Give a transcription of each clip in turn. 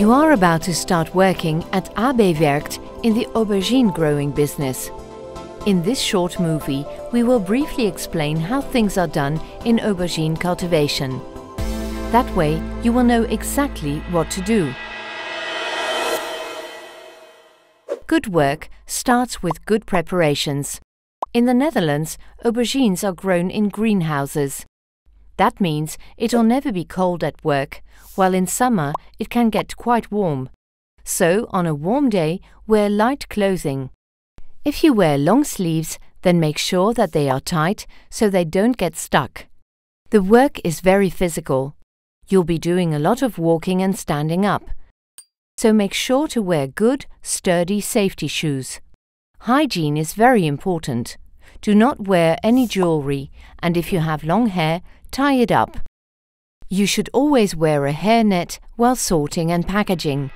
You are about to start working at AB Werkt in the aubergine growing business. In this short movie, we will briefly explain how things are done in aubergine cultivation. That way, you will know exactly what to do. Good work starts with good preparations. In the Netherlands, aubergines are grown in greenhouses. That means it'll never be cold at work, while in summer it can get quite warm. So, on a warm day, wear light clothing. If you wear long sleeves, then make sure that they are tight so they don't get stuck. The work is very physical. You'll be doing a lot of walking and standing up. So make sure to wear good, sturdy safety shoes. Hygiene is very important. Do not wear any jewelry, and if you have long hair, tie it up. You should always wear a hairnet while sorting and packaging.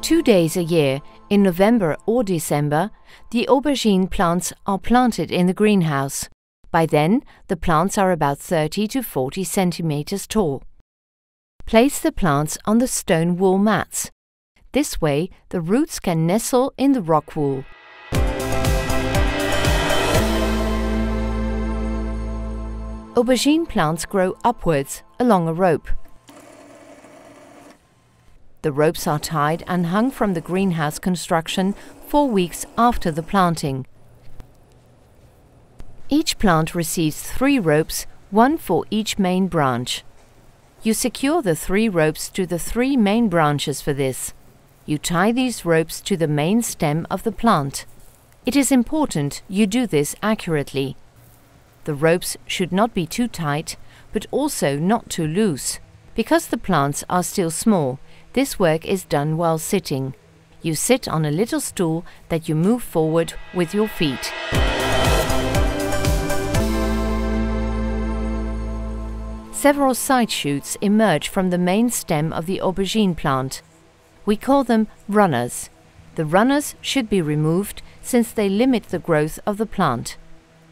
Two days a year, in November or December, the aubergine plants are planted in the greenhouse. By then, the plants are about 30 to 40 centimeters tall. Place the plants on the stone wool mats. This way, the roots can nestle in the rock wool. Aubergine plants grow upwards along a rope. The ropes are tied and hung from the greenhouse construction 4 weeks after the planting. Each plant receives 3 ropes, one for each main branch. You secure the 3 ropes to the 3 main branches for this. You tie these ropes to the main stem of the plant. It is important you do this accurately. The ropes should not be too tight, but also not too loose. Because the plants are still small, this work is done while sitting. You sit on a little stool that you move forward with your feet. Several side shoots emerge from the main stem of the aubergine plant. We call them runners. The runners should be removed since they limit the growth of the plant.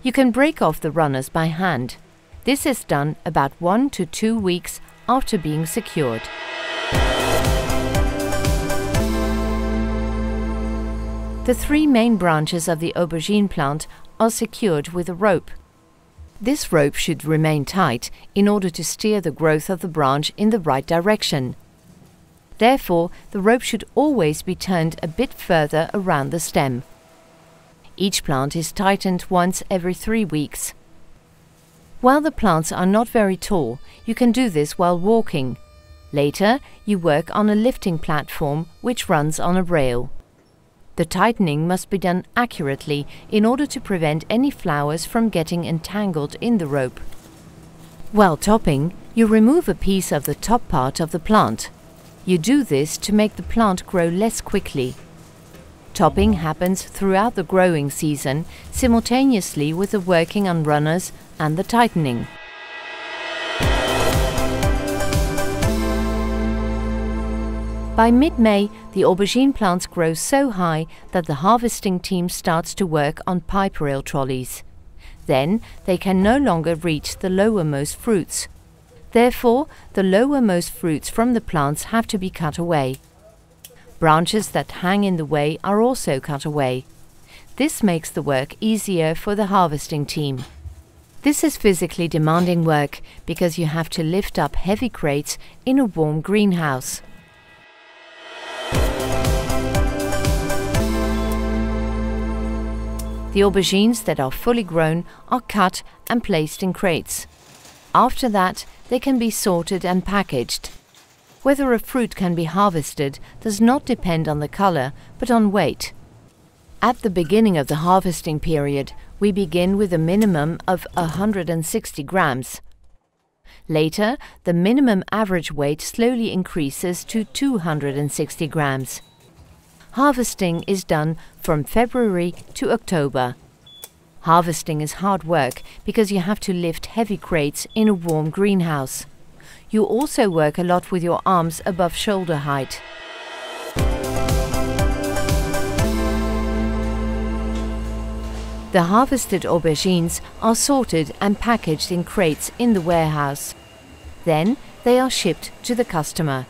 You can break off the runners by hand. This is done about 1 to 2 weeks after being secured. The 3 main branches of the aubergine plant are secured with a rope. This rope should remain tight in order to steer the growth of the branch in the right direction. Therefore, the rope should always be turned a bit further around the stem. Each plant is tightened once every 3 weeks. While the plants are not very tall, you can do this while walking. Later, you work on a lifting platform which runs on a rail. The tightening must be done accurately in order to prevent any flowers from getting entangled in the rope. While topping, you remove a piece of the top part of the plant. You do this to make the plant grow less quickly. Topping happens throughout the growing season, simultaneously with the working on runners and the tightening. By mid-May, the aubergine plants grow so high that the harvesting team starts to work on pipe rail trolleys. Then they can no longer reach the lowermost fruits. Therefore, the lowermost fruits from the plants have to be cut away. Branches that hang in the way are also cut away. This makes the work easier for the harvesting team. This is physically demanding work because you have to lift up heavy crates in a warm greenhouse. The aubergines that are fully grown are cut and placed in crates. After that, they can be sorted and packaged. Whether a fruit can be harvested does not depend on the color, but on weight. At the beginning of the harvesting period, we begin with a minimum of 160 grams. Later, the minimum average weight slowly increases to 260 grams. Harvesting is done from February to October. Harvesting is hard work because you have to lift heavy crates in a warm greenhouse. You also work a lot with your arms above shoulder height. The harvested aubergines are sorted and packaged in crates in the warehouse. Then they are shipped to the customer.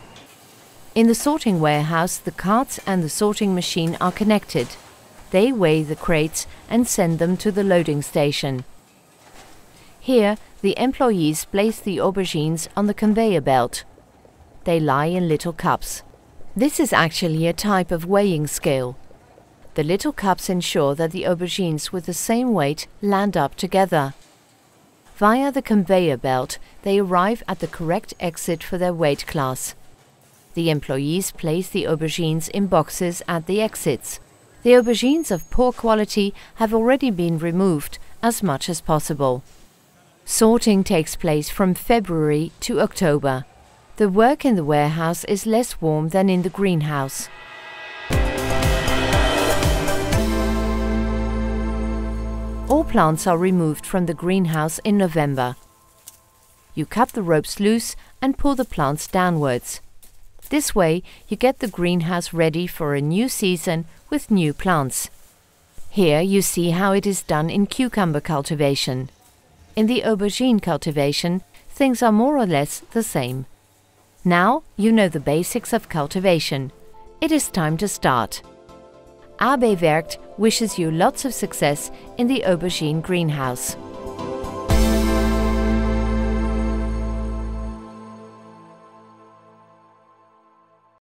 In the sorting warehouse, the carts and the sorting machine are connected. They weigh the crates and send them to the loading station. Here, the employees place the aubergines on the conveyor belt. They lie in little cups. This is actually a type of weighing scale. The little cups ensure that the aubergines with the same weight land up together. Via the conveyor belt, they arrive at the correct exit for their weight class. The employees place the aubergines in boxes at the exits. The aubergines of poor quality have already been removed as much as possible. Sorting takes place from February to October. The work in the warehouse is less warm than in the greenhouse. All plants are removed from the greenhouse in November. You cut the ropes loose and pull the plants downwards. This way you get the greenhouse ready for a new season with new plants. Here you see how it is done in cucumber cultivation. In the aubergine cultivation, things are more or less the same. Now you know the basics of cultivation. It is time to start. AB Werkt wishes you lots of success in the aubergine greenhouse.